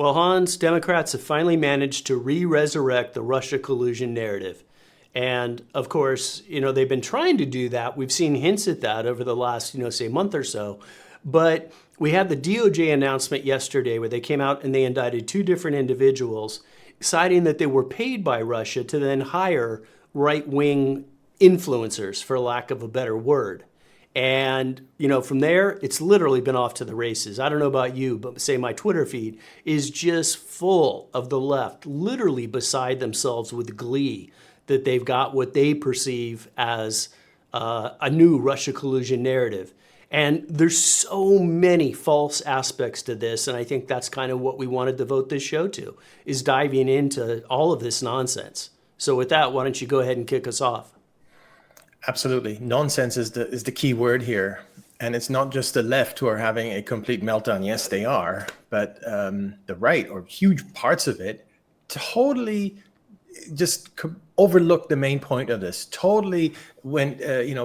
Well, Hans, Democrats have finally managed to re-resurrect the Russia collusion narrative. And of course, they've been trying to do that. We've seen hints at that over the last, say, month or so. But we had the DOJ announcement yesterday where they came out and they indicted two different individuals, citing that they were paid by Russia to then hire right-wing influencers, for lack of a better word. And, from there, it's literally been off to the races. I don't know about you, but say my Twitter feed is just full of the left, literally beside themselves with glee that they've got what they perceive as a new Russia collusion narrative. And there's so many false aspects to this. And I think that's kind of what we wanted to devote this show to, is diving into all of this nonsense. So with that, why don't you go ahead and kick us off? Absolutely. Nonsense is the key word here. And it's not just the left who are having a complete meltdown. Yes, they are. But the right, or huge parts of it, totally just overlooked the main point of this. Totally went,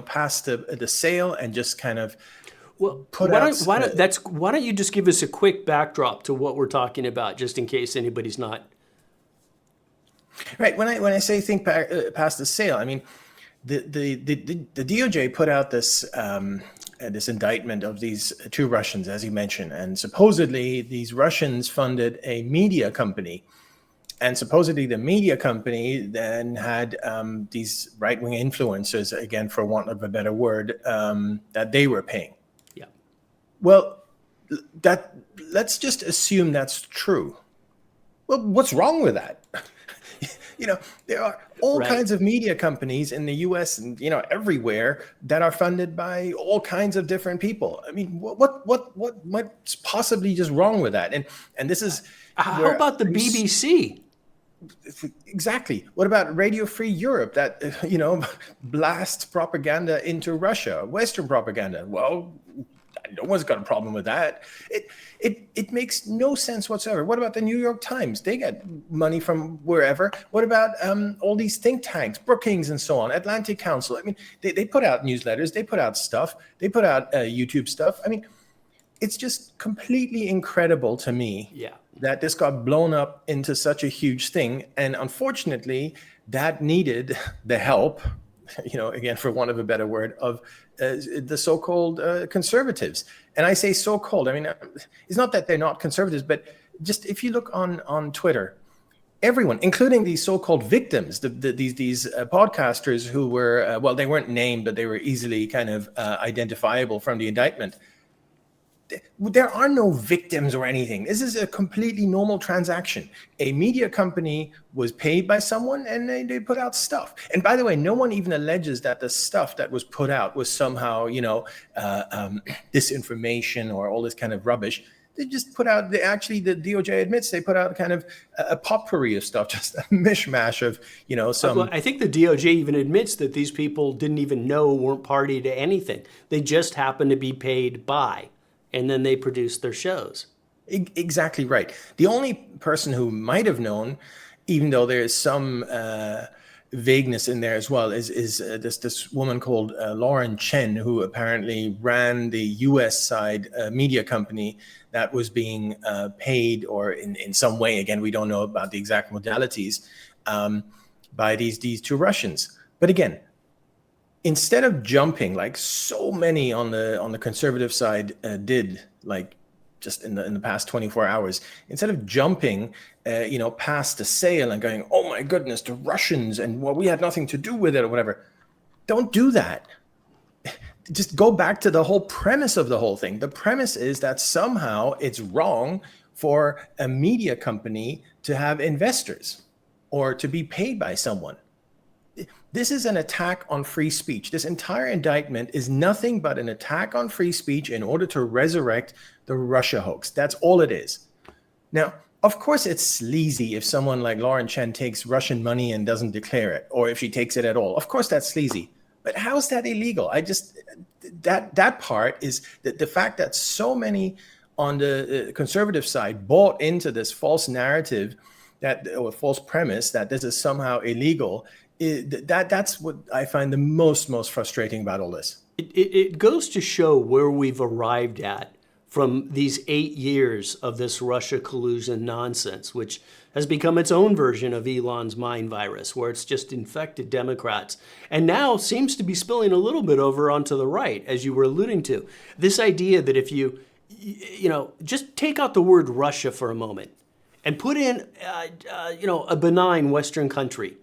past the sale and just kind of put out. Why don't you just give us a quick backdrop to what we're talking about, just in case anybody's not. Right. When I say think past the sale, I mean, the DOJ put out this this indictment of these two Russians, as you mentioned, and supposedly these Russians funded a media company, and supposedly the media company then had these right-wing influencers, again, for want of a better word, that they were paying. Yeah. Well, let's just assume that's true. Well, what's wrong with that? There are all kinds of media companies in the US and, everywhere that are funded by all kinds of different people. I mean, what's possibly just wrong with that? And this is how about the BBC? Exactly. What about Radio Free Europe that, blasts propaganda into Russia, Western propaganda? Well, no one's got a problem with that. It makes no sense whatsoever. What about the New York Times? They get money from wherever. What about all these think tanks, Brookings and so on, Atlantic Council? I mean, they put out newsletters, they put out stuff, they put out YouTube stuff. I mean, it's just completely incredible to me that this got blown up into such a huge thing. And unfortunately, that needed the help, again, for want of a better word, of the so-called conservatives. And I say so-called, I mean, it's not that they're not conservatives, but just if you look on Twitter, everyone, including these so-called victims, these podcasters who were, they weren't named, but they were easily kind of identifiable from the indictment. There are no victims or anything. This is a completely normal transaction. A media company was paid by someone and they put out stuff. And by the way, no one even alleges that the stuff that was put out was somehow, disinformation or all this kind of rubbish. They just put out, the DOJ admits they put out kind of a potpourri of stuff, just a mishmash of, some. Well, I think the DOJ even admits that these people didn't even know, weren't party to anything. They just happened to be paid by. And then they produced their shows. Exactly right. The only person who might have known, even though there is some vagueness in there as well, is this woman called Lauren Chen, who apparently ran the U.S. side media company that was being paid, or in some way, again, we don't know about the exact modalities, by these two Russians. But again, instead of jumping like so many on the conservative side did, like just in the past 24 hours, instead of jumping, past the sale and going, oh my goodness, the Russians, and we had nothing to do with it or whatever, don't do that. Just go back to the whole premise of the whole thing. The premise is that somehow it's wrong for a media company to have investors or to be paid by someone. This is an attack on free speech. This entire indictment is nothing but an attack on free speech in order to resurrect the Russia hoax. That's all it is. Now, of course, it's sleazy if someone like Lauren Chen takes Russian money and doesn't declare it, or if she takes it at all. Of course, that's sleazy. But how is that illegal? That part is the fact that so many on the conservative side bought into this false narrative, or false premise that this is somehow illegal. That's what I find the most frustrating about all this. It goes to show where we've arrived at from these 8 years of this Russia collusion nonsense, which has become its own version of Elon's mind virus, where it's just infected Democrats, and now seems to be spilling a little bit over onto the right, as you were alluding to. This idea that if you just take out the word Russia for a moment and put in, a benign Western country,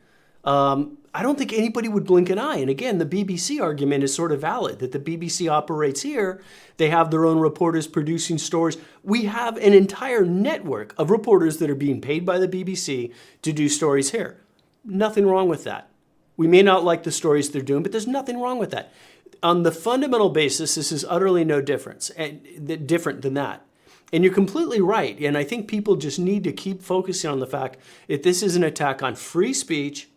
I don't think anybody would blink an eye. And again, the BBC argument is sort of valid, that the BBC operates here. They have their own reporters producing stories. We have an entire network of reporters that are being paid by the BBC to do stories here. Nothing wrong with that. We may not like the stories they're doing, but there's nothing wrong with that. On the fundamental basis, this is utterly no different than that. And you're completely right. And I think people just need to keep focusing on the fact that this is an attack on free speech,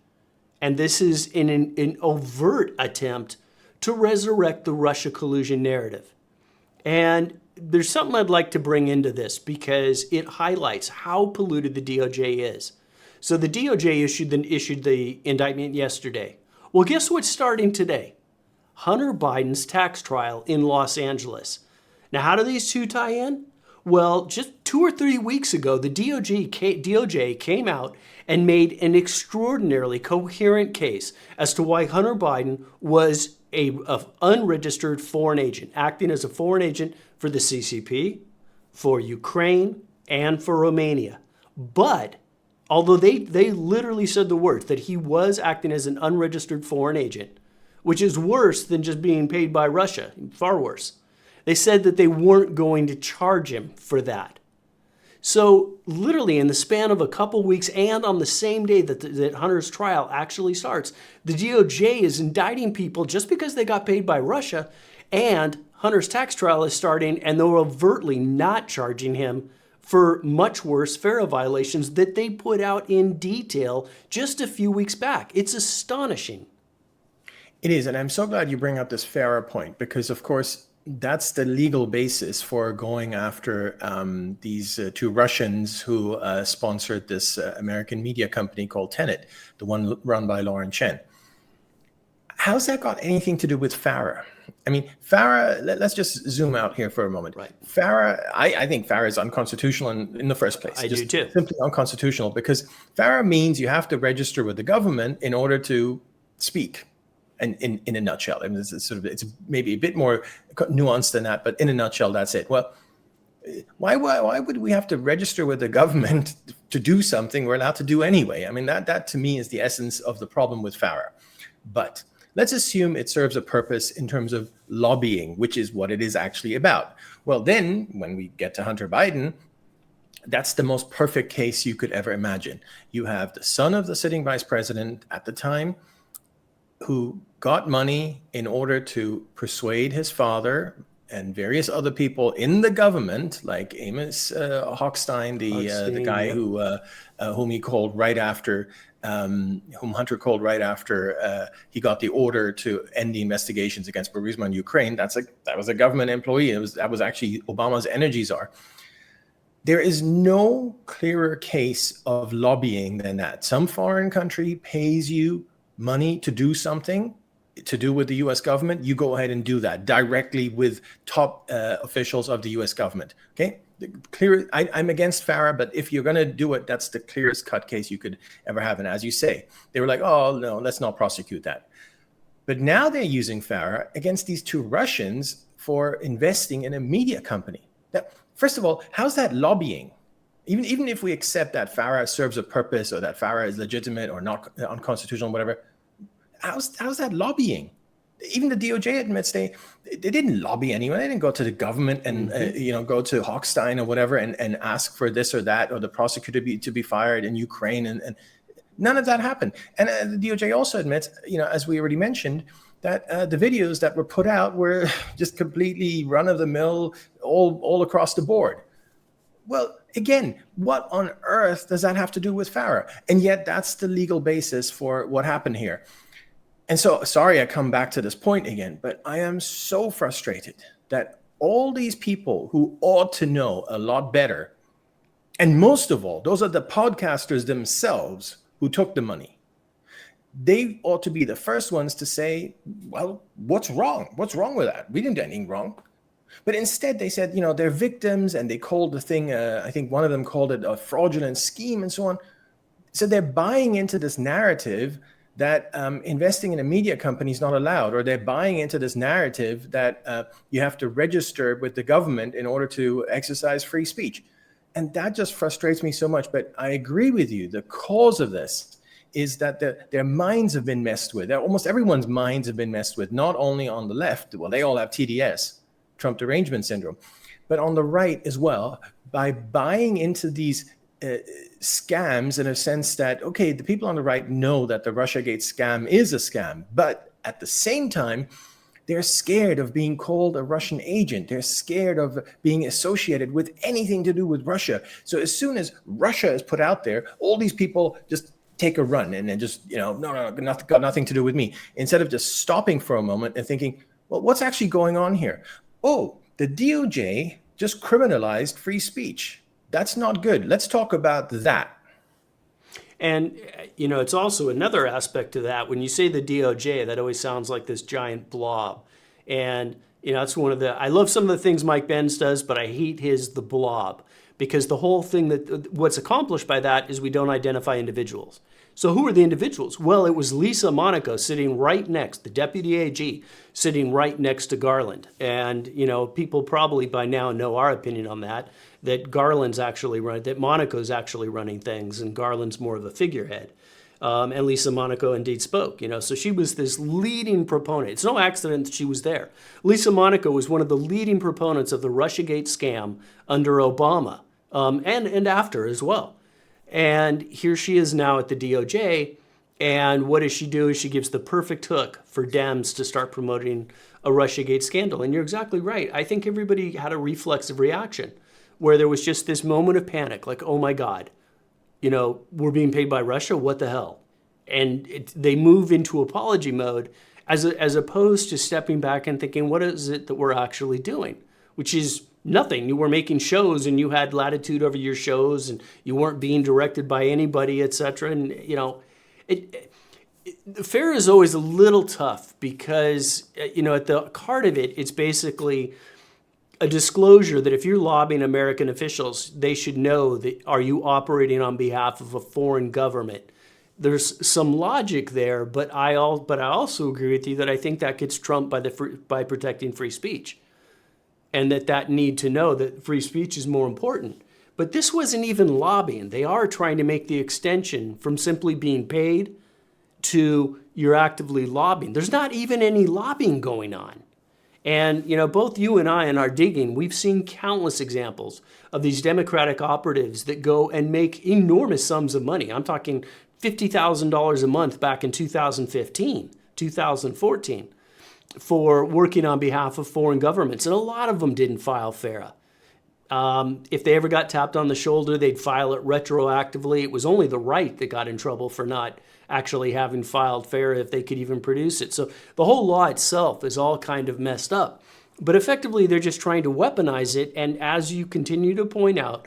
and this is an overt attempt to resurrect the Russia collusion narrative. And there's something I'd like to bring into this because it highlights how polluted the DOJ is. So the DOJ issued the indictment yesterday. Well, guess what's starting today? Hunter Biden's tax trial in Los Angeles. Now, how do these two tie in? Well, just 2 or 3 weeks ago, the DOJ came out and made an extraordinarily coherent case as to why Hunter Biden was an unregistered foreign agent, acting as a foreign agent for the CCP, for Ukraine, and for Romania. But although they literally said the words that he was acting as an unregistered foreign agent, which is worse than just being paid by Russia, far worse. They said that they weren't going to charge him for that. So literally in the span of a couple weeks and on the same day that Hunter's trial actually starts, the DOJ is indicting people just because they got paid by Russia, and Hunter's tax trial is starting, and they're overtly not charging him for much worse FARA violations that they put out in detail just a few weeks back. It's astonishing. It is, and I'm so glad you bring up this FARA point because, of course, that's the legal basis for going after these two Russians who sponsored this American media company called Tenet, the one run by Lauren Chen. How's that got anything to do with FARA? I mean, FARA, let's just zoom out here for a moment. Right. FARA, I think FARA is unconstitutional in the first place. I do too. Simply unconstitutional because FARA means you have to register with the government in order to speak. And in a nutshell, I mean, it's maybe a bit more nuanced than that, but in a nutshell, that's it. Well, why would we have to register with the government to do something we're allowed to do anyway? I mean, that to me is the essence of the problem with FARA. But let's assume it serves a purpose in terms of lobbying, which is what it is actually about. Well, then when we get to Hunter Biden, that's the most perfect case you could ever imagine. You have the son of the sitting vice president at the time, who got money in order to persuade his father and various other people in the government, like Amos Hochstein, the guy whom he called right after, whom Hunter called right after he got the order to end the investigations against Burisma in Ukraine. That was a government employee. That was actually Obama's energy czar. There is no clearer case of lobbying than that. Some foreign country pays you money to do something to do with the U.S. government, you go ahead and do that directly with top officials of the U.S. government. Okay, I'm against FARA, but if you're going to do it, that's the clearest cut case you could ever have. And as you say, they were like, oh no, let's not prosecute that. But now they're using FARA against these two Russians for investing in a media company. Now, first of all, how's that lobbying? Even if we accept that FARA serves a purpose or that FARA is legitimate or not unconstitutional, whatever, how's that lobbying? Even the DOJ admits they didn't lobby anyone. They didn't go to the government and go to Hochstein or whatever and ask for this or that or the prosecutor to be fired in Ukraine, and none of that happened. And the DOJ also admits, as we already mentioned, that the videos that were put out were just completely run-of-the-mill, all across the board. Well, again, what on earth does that have to do with FARA? And yet that's the legal basis for what happened here. And so, sorry I come back to this point again, but I am so frustrated that all these people who ought to know a lot better, and most of all, those are the podcasters themselves who took the money. They ought to be the first ones to say, well, what's wrong? What's wrong with that? We didn't do anything wrong. But instead, they said, they're victims, and they called the thing, I think one of them called it a fraudulent scheme and so on. So they're buying into this narrative that investing in a media company is not allowed, or they're buying into this narrative that you have to register with the government in order to exercise free speech. And that just frustrates me so much. But I agree with you. The cause of this is that their minds have been messed with. Almost everyone's minds have been messed with, not only on the left. Well, they all have TDS, Trump derangement syndrome, but on the right as well, by buying into these scams, in a sense that, okay, the people on the right know that the Russiagate scam is a scam, but at the same time, they're scared of being called a Russian agent. They're scared of being associated with anything to do with Russia. So as soon as Russia is put out there, all these people just take a run and then just, no, got nothing to do with me. Instead of just stopping for a moment and thinking, well, what's actually going on here? Oh, the DOJ just criminalized free speech. That's not good. Let's talk about that. And, it's also another aspect to that. When you say the DOJ, that always sounds like this giant blob. And, that's one of I love some of the things Mike Benz does, but I hate the blob. Because the whole thing what's accomplished by that is we don't identify individuals. So who are the individuals? Well, it was Lisa Monaco sitting right next, the deputy AG, sitting right next to Garland. And, people probably by now know our opinion on that Garland's actually that Monaco's actually running things and Garland's more of a figurehead. And Lisa Monaco indeed spoke, so she was this leading proponent. It's no accident that she was there. Lisa Monaco was one of the leading proponents of the Russiagate scam under Obama, and after as well. And here she is now at the DOJ. And what does she do? She gives the perfect hook for Dems to start promoting a Russiagate scandal. And you're exactly right. I think everybody had a reflexive reaction where there was just this moment of panic, like, oh my God, we're being paid by Russia? What the hell? And they move into apology mode as opposed to stepping back and thinking, what is it that we're actually doing? Which is nothing. You were making shows and you had latitude over your shows and you weren't being directed by anybody, et cetera. And, fair is always a little tough because, at the heart of it, it's basically a disclosure that if you're lobbying American officials, they should know that are you operating on behalf of a foreign government? There's some logic there, but I also agree with you that I think that gets trumped by protecting free speech, and that need to know that free speech is more important. But this wasn't even lobbying. They are trying to make the extension from simply being paid to you're actively lobbying. There's not even any lobbying going on. And, both you and I in our digging, we've seen countless examples of these Democratic operatives that go and make enormous sums of money. I'm talking $50,000 a month back in 2015, 2014, for working on behalf of foreign governments. And a lot of them didn't file FARA. If they ever got tapped on the shoulder, they'd file it retroactively. It was only the right that got in trouble for not actually having filed FARA if they could even produce it. So the whole law itself is all kind of messed up. But effectively, they're just trying to weaponize it. And as you continue to point out,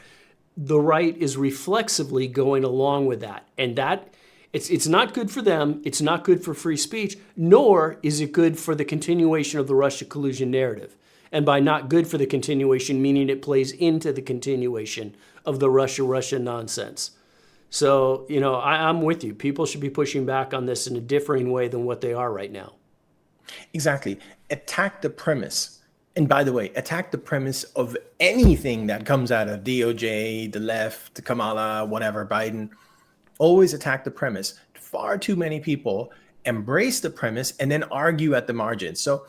the right is reflexively going along with that. And that it's not good for them. It's not good for free speech, nor is it good for the continuation of the Russia collusion narrative. And by not good for the continuation, meaning it plays into the continuation of the Russia nonsense. So, I'm with you. People should be pushing back on this in a differing way than what they are right now. Exactly. Attack the premise. And by the way, attack the premise of anything that comes out of DOJ, the left, Kamala, whatever, Biden. Always attack the premise. Far too many people embrace the premise and then argue at the margins. So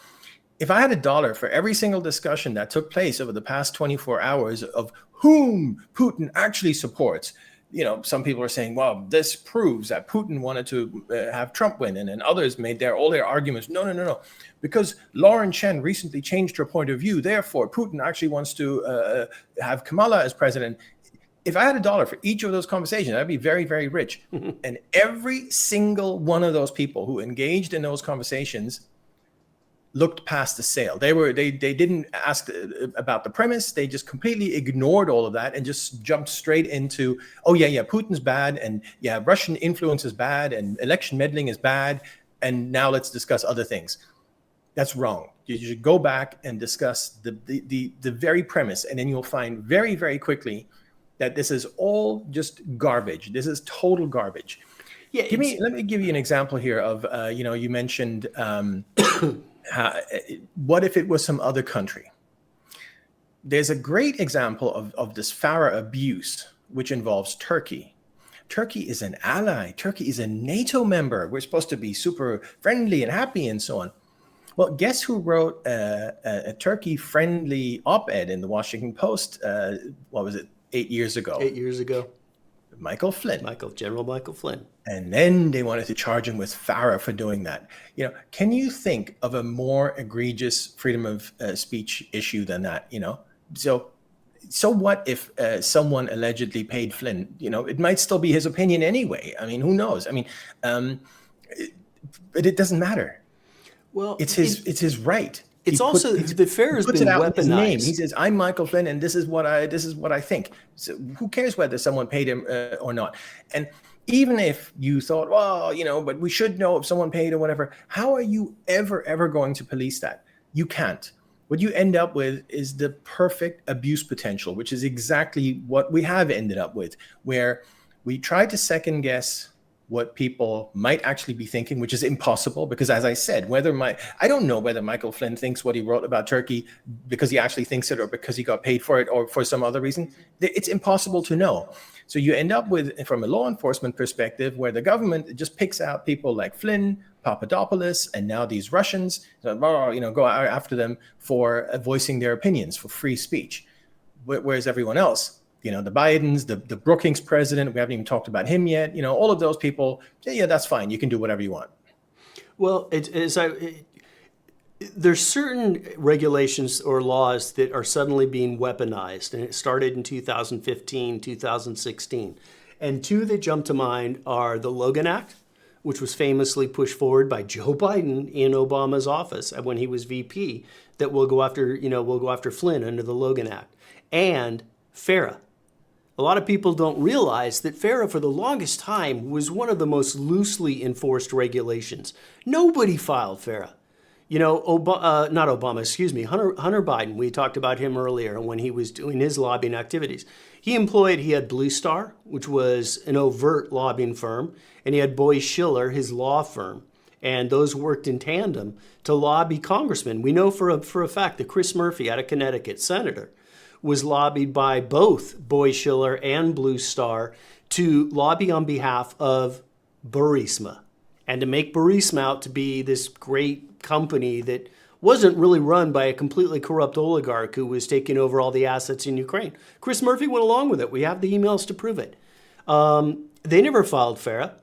if I had $1 for every single discussion that took place over the past 24 hours of whom Putin actually supports, some people are saying, well, this proves that Putin wanted to have Trump win. And then others made all their arguments. No. Because Lauren Chen recently changed her point of view. Therefore, Putin actually wants to have Kamala as president. If I had $1 for each of those conversations, I'd be very, very rich. And every single one of those people who engaged in those conversations looked past the sale. They didn't ask about the premise. They just completely ignored all of that and just jumped straight into, oh yeah, Putin's bad, and yeah, Russian influence is bad, and election meddling is bad, and now let's discuss other things. That's wrong. You should go back and discuss the very premise, and then you'll find very, very quickly that this is all just garbage. This is total garbage. Yeah, Let me give you an example here of, you mentioned what if it was some other country? There's a great example of this Farah abuse, which involves Turkey. Turkey is an ally. Turkey is a NATO member. We're supposed to be super friendly and happy and so on. Well, guess who wrote a Turkey-friendly op-ed in the Washington Post? What was it, 8 years ago? 8 years ago. General Michael Flynn. And then they wanted to charge him with Farah for doing that. Can you think of a more egregious freedom of speech issue than that? So what if someone allegedly paid Flynn? It might still be his opinion anyway. I mean, who knows? I mean, but it doesn't matter. Well, it's his right. It's also the affair has been weaponized. He says, "I'm Michael Flynn, and this is what I think." So who cares whether someone paid him or not? And even if you thought, well, but we should know if someone paid or whatever, how are you ever going to police that? You can't. What you end up with is the perfect abuse potential, which is exactly what we have ended up with, where we try to second guess what people might actually be thinking, which is impossible because, as I said, I don't know whether Michael Flynn thinks what he wrote about Turkey because he actually thinks it or because he got paid for it or for some other reason. It's impossible to know. So you end up with, from a law enforcement perspective, where the government just picks out people like Flynn, Papadopoulos, and now these Russians, go after them for voicing their opinions, for free speech. Whereas everyone else, the Bidens, the Brookings president, we haven't even talked about him yet. All of those people, yeah, that's fine. You can do whatever you want. Well, there's certain regulations or laws that are suddenly being weaponized, and it started in 2015, 2016. And two that jump to mind are the Logan Act, which was famously pushed forward by Joe Biden in Obama's office when he was VP, that will go after Flynn under the Logan Act, and FARA. A lot of people don't realize that FARA for the longest time was one of the most loosely enforced regulations. Nobody filed FARA. Hunter Biden, we talked about him earlier when he was doing his lobbying activities. He had Blue Star, which was an overt lobbying firm, and he had Boies Schiller, his law firm. And those worked in tandem to lobby congressmen. We know for a fact that Chris Murphy, out of Connecticut, senator, was lobbied by both Boies Schiller and Blue Star to lobby on behalf of Burisma and to make Burisma out to be this great company that wasn't really run by a completely corrupt oligarch who was taking over all the assets in Ukraine. Chris Murphy went along with it. We have the emails to prove it. They never filed FARA.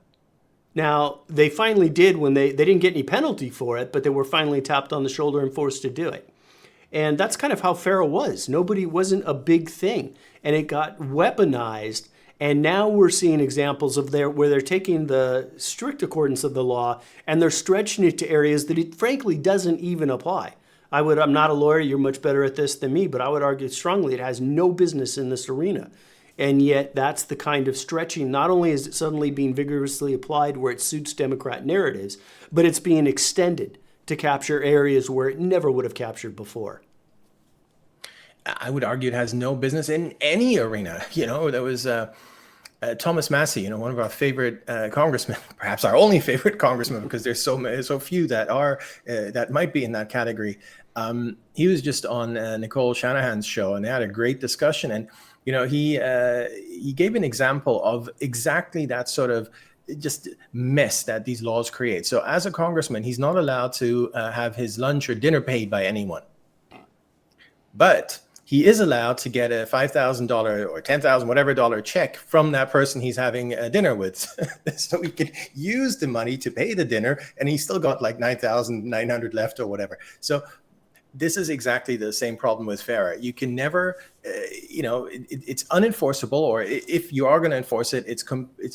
Now, they finally did when they didn't get any penalty for it, but they were finally tapped on the shoulder and forced to do it. And that's kind of how FARA was. Nobody wasn't a big thing. And it got weaponized. And now we're seeing examples of where they're taking the strict accordance of the law and they're stretching it to areas that it frankly doesn't even apply. I'm not a lawyer, you're much better at this than me, but I would argue strongly it has no business in this arena. And yet that's the kind of stretching. Not only is it suddenly being vigorously applied where it suits Democrat narratives, but it's being extended to capture areas where it never would have captured before. I would argue it has no business in any arena. There was Thomas Massey, one of our favorite congressmen, perhaps our only favorite congressman, because there's so few that are that might be in that category. He was just on Nicole Shanahan's show, and they had a great discussion. And he gave an example of exactly that sort of just mess that these laws create. So as a congressman, he's not allowed to have his lunch or dinner paid by anyone. But he is allowed to get a $5,000 or $10,000, whatever dollar check from that person he's having dinner with. So he could use the money to pay the dinner, and he's still got like $9,900 left or whatever. So this is exactly the same problem with FARA. You can never, it's unenforceable, or if you are going to enforce it, it's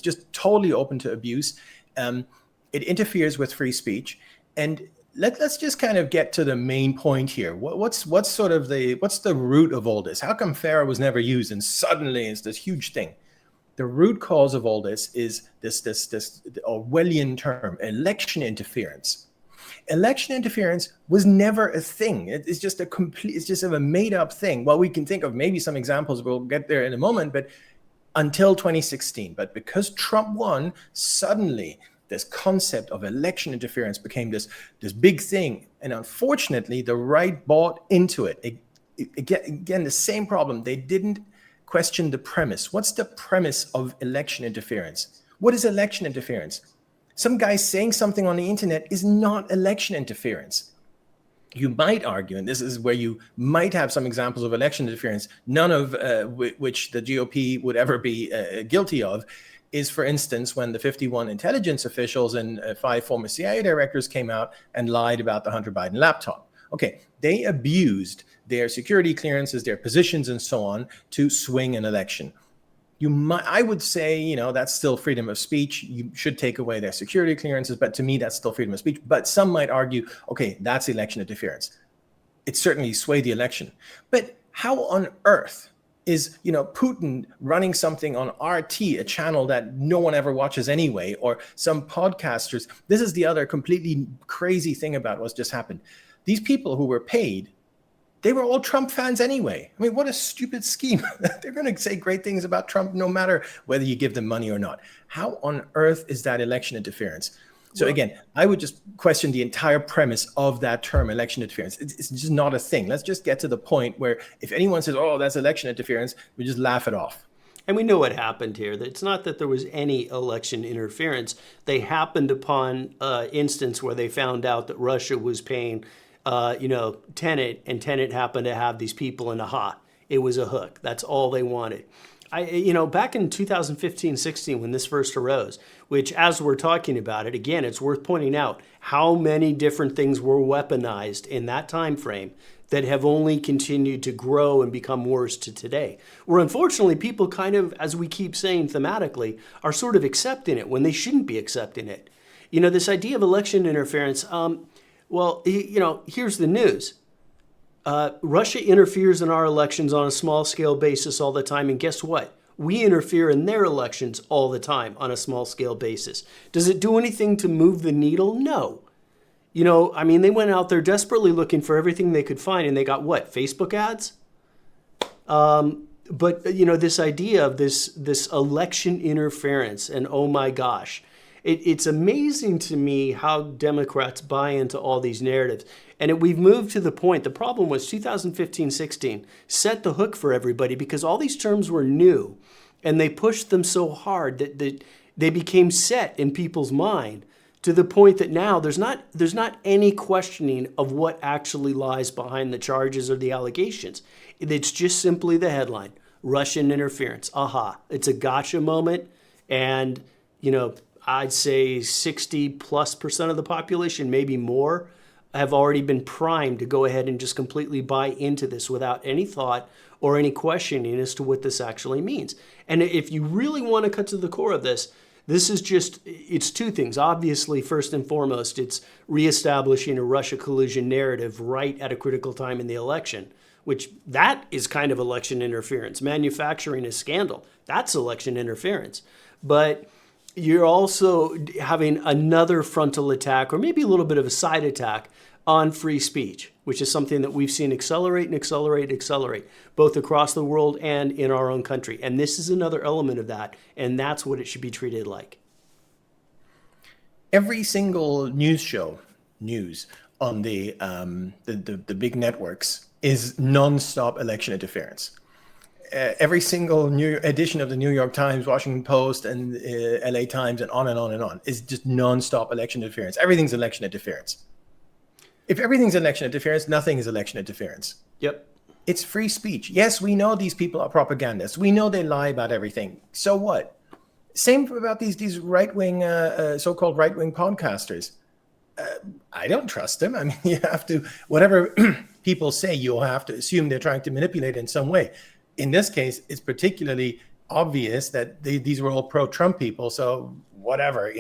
just totally open to abuse. It interferes with free speech. And let's just kind of get to the main point here. What's the root of all this? How come FARA was never used and suddenly it's this huge thing? The root cause of all this is this Orwellian term, election interference. Election interference was never a thing. It's just it's just a made up thing. Well, we can think of maybe some examples. We'll get there in a moment, but until 2016. But because Trump won, suddenly this concept of election interference became this big thing. And unfortunately, the right bought into it. Again, the same problem. They didn't question the premise. What's the premise of election interference? What is election interference? Some guy saying something on the internet is not election interference. You might argue, and this is where you might have some examples of election interference, none of which the GOP would ever be guilty of, is, for instance, when the 51 intelligence officials and 5 former CIA directors came out and lied about the Hunter Biden laptop. Okay, they abused their security clearances, their positions, and so on to swing an election. I would say, that's still freedom of speech. You should take away their security clearances, but to me, that's still freedom of speech. But some might argue, okay, that's election interference. It certainly swayed the election. But how on earth is, Putin running something on RT, a channel that no one ever watches anyway, or some podcasters? This is the other completely crazy thing about what's just happened. These people who were paid, they were all Trump fans anyway. I mean, what a stupid scheme. They're going to say great things about Trump no matter whether you give them money or not. How on earth is that election interference? So again, I would just question the entire premise of that term, election interference. It's just not a thing. Let's just get to the point where if anyone says, oh, that's election interference, we just laugh it off. And we know what happened here. It's not that there was any election interference. They happened upon an instance where they found out that Russia was paying Tenet, and Tenet happened to have these people in it was a hook. That's all they wanted. Back in 2015-16, when this first arose, which as we're talking about it, again, it's worth pointing out how many different things were weaponized in that time frame that have only continued to grow and become worse to today. Where unfortunately people kind of, as we keep saying thematically, are sort of accepting it when they shouldn't be accepting it. This idea of election interference, here's the news. Russia interferes in our elections on a small scale basis all the time. And guess what? We interfere in their elections all the time on a small scale basis. Does it do anything to move the needle? No. They went out there desperately looking for everything they could find, and they got what? Facebook ads? But this idea of this election interference, and oh my gosh, it's amazing to me how Democrats buy into all these narratives. And we've moved to the point, the problem was 2015-16 set the hook for everybody because all these terms were new and they pushed them so hard that they became set in people's mind to the point that now there's not any questioning of what actually lies behind the charges or the allegations. It's just simply the headline, Russian interference. It's a gotcha moment. And, I'd say 60+% of the population, maybe more, have already been primed to go ahead and just completely buy into this without any thought or any questioning as to what this actually means. And if you really want to cut to the core of this is it's two things. Obviously, first and foremost, it's reestablishing a Russia collusion narrative right at a critical time in the election, which that is kind of election interference. Manufacturing a scandal, that's election interference. But you're also having another frontal attack, or maybe a little bit of a side attack, on free speech, which is something that we've seen accelerate, both across the world and in our own country. And this is another element of that, and that's what it should be treated like. Every single news on the big networks is nonstop election interference. Every single new edition of the New York Times, Washington Post, and LA Times, and on and on and on, is just nonstop election interference. Everything's election interference. If everything's election interference, nothing is election interference. Yep. It's free speech. Yes, we know these people are propagandists. We know they lie about everything. So what? Same about these right-wing, so-called right-wing podcasters. I don't trust them. I mean, you have to, whatever people say, you'll have to assume they're trying to manipulate in some way. In this case, it's particularly obvious that these were all pro-Trump people. So whatever,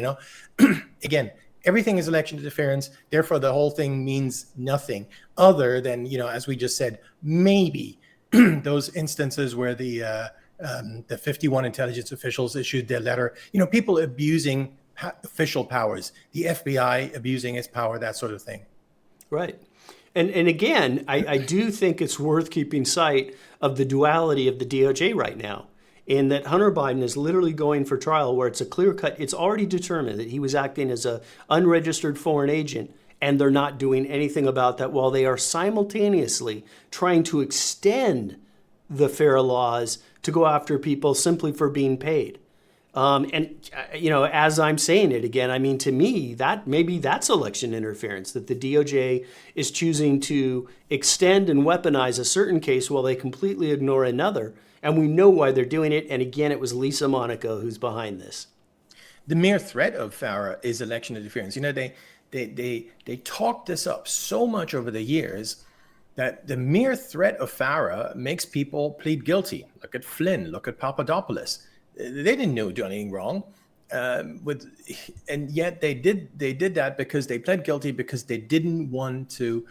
Again, everything is election interference. Therefore, the whole thing means nothing other than, as we just said, maybe those instances where the 51 intelligence officials issued their letter, people abusing official powers, the FBI abusing its power, that sort of thing. Right. And again, I do think it's worth keeping sight of the duality of the DOJ right now, in that Hunter Biden is literally going for trial where it's a clear cut, it's already determined that he was acting as an unregistered foreign agent, and they're not doing anything about that while they are simultaneously trying to extend the FARA laws to go after people simply for being paid. As I'm saying it again, I mean, to me, that maybe that's election interference, that the DOJ is choosing to extend and weaponize a certain case while they completely ignore another. And we know why they're doing it. And again, it was Lisa Monaco who's behind this. The mere threat of FARA is election interference. They talked this up so much over the years that the mere threat of FARA makes people plead guilty. Look at Flynn, look at Papadopoulos. They didn't do anything wrong, and yet they did that because they pled guilty because they didn't want to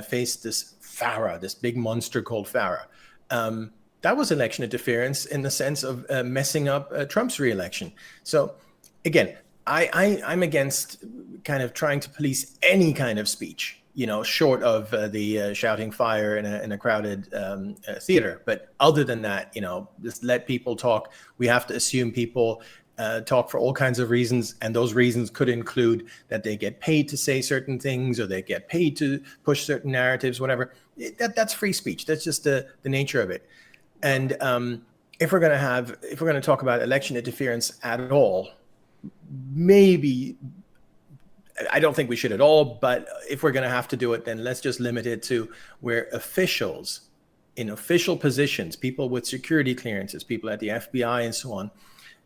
face this FARA, this big monster called FARA. That was election interference in the sense of messing up Trump's reelection. So again, I'm against kind of trying to police any kind of speech, short of the shouting fire in a crowded theater. But other than that, just let people talk. We have to assume people talk for all kinds of reasons, and those reasons could include that they get paid to say certain things, or they get paid to push certain narratives, whatever. That's free speech. That's just the nature of it. And if we're going to talk about election interference at all, maybe. I don't think we should at all, but if we're going to have to do it, then let's just limit it to where officials in official positions, people with security clearances, people at the FBI and so on,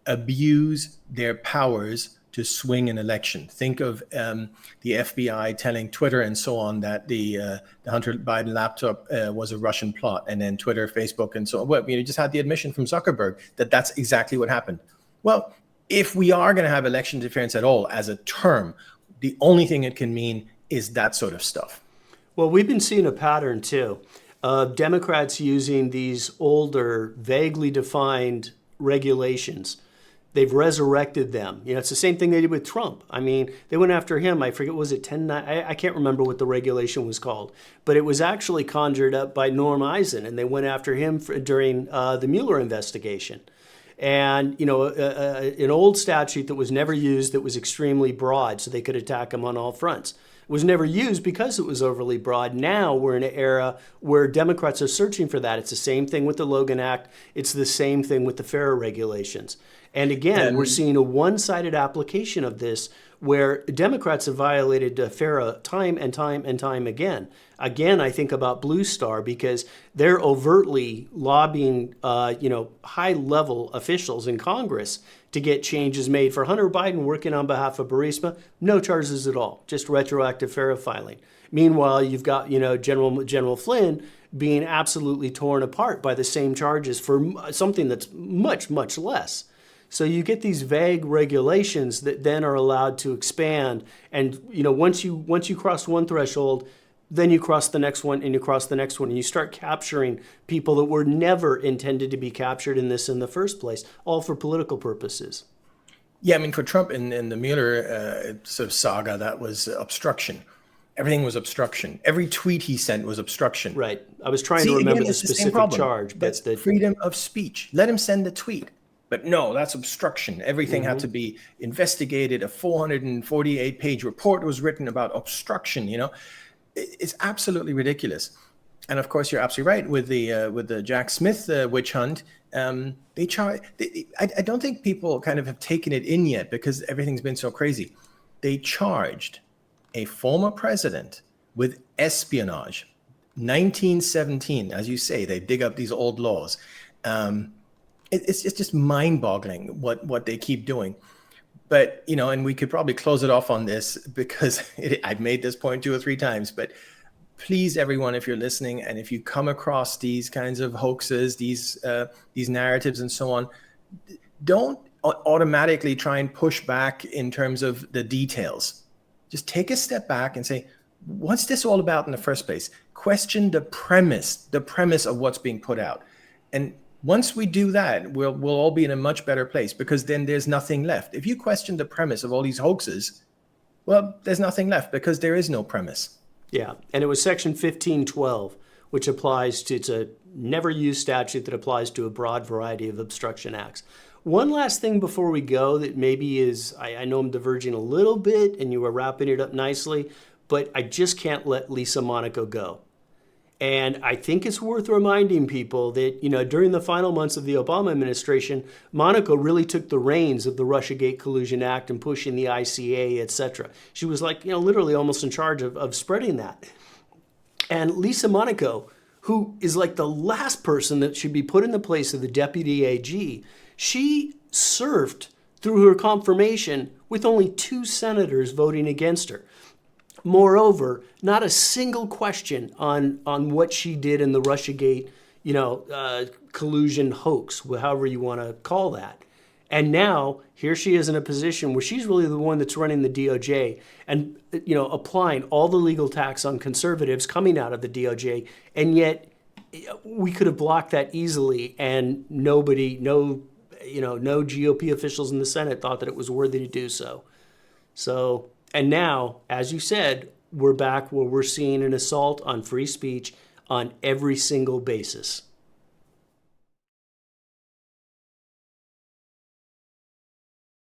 abuse their powers to swing an election. Think of the FBI telling Twitter and so on that the Hunter Biden laptop was a Russian plot, and then Twitter, Facebook, and so on. Well, you just had the admission from Zuckerberg that that's exactly what happened. Well, if we are going to have election interference at all as a term, the only thing it can mean is that sort of stuff. Well, we've been seeing a pattern too of Democrats using these older, vaguely defined regulations. They've resurrected them. It's the same thing they did with Trump. I mean, they went after him. I forget, was it 10? I can't remember what the regulation was called, but it was actually conjured up by Norm Eisen, and they went after him during the Mueller investigation. And, an old statute that was never used, that was extremely broad, so they could attack him on all fronts, was never used because it was overly broad. Now we're in an era where Democrats are searching for that. It's the same thing with the Logan Act. It's the same thing with the FARA regulations. And again, we're seeing a one-sided application of this where Democrats have violated FARA time and time and time again. Again, I think about Blue Star because they're overtly lobbying, high-level officials in Congress to get changes made. For Hunter Biden working on behalf of Burisma, no charges at all, just retroactive FARA filing. Meanwhile, you've got, General Flynn being absolutely torn apart by the same charges for something that's much, much less. So you get these vague regulations that then are allowed to expand. And, once you cross one threshold, then you cross the next one and you cross the next one. And you start capturing people that were never intended to be captured in this in the first place, all for political purposes. Yeah, I mean, for Trump in the Mueller sort of saga, that was obstruction. Everything was obstruction. Every tweet he sent was obstruction. Right. I was trying to remember the specific charge. That's the freedom of speech. Let him send the tweet. But no, that's obstruction. Everything had to be investigated. A 448-page report was written about obstruction. It's absolutely ridiculous. And of course, you're absolutely right with the Jack Smith witch hunt. I don't think people kind of have taken it in yet because everything's been so crazy. They charged a former president with espionage. 1917, as you say, they dig up these old laws. It's just mind-boggling what they keep doing. But, and we could probably close it off on this because I've made this point 2 or 3 times, but please, everyone, if you're listening, and if you come across these kinds of hoaxes, these narratives and so on, don't automatically try and push back in terms of the details. Just take a step back and say, what's this all about in the first place? Question the premise of what's being put out. And Once we do that, we'll all be in a much better place, because then there's nothing left. If you question the premise of all these hoaxes, well, there's nothing left because there is no premise. Yeah, and it was Section 1512, which applies to, it's a never used statute that applies to a broad variety of obstruction acts. One last thing before we go that maybe is, I know I'm diverging a little bit and you were wrapping it up nicely, but I just can't let Lisa Monaco go. And I think it's worth reminding people that, during the final months of the Obama administration, Monaco really took the reins of the Russiagate Collusion Act and pushing the ICA, et cetera. She was literally almost in charge of spreading that. And Lisa Monaco, who is like the last person that should be put in the place of the deputy AG, she surfed through her confirmation with only 2 senators voting against her. Moreover, not a single question on what she did in the Russiagate, collusion hoax, however you want to call that. And now here she is in a position where she's really the one that's running the DOJ and, applying all the legal tax on conservatives coming out of the DOJ. And yet we could have blocked that easily, and no GOP officials in the Senate thought that it was worthy to do so. And now, as you said, we're back where we're seeing an assault on free speech on every single basis.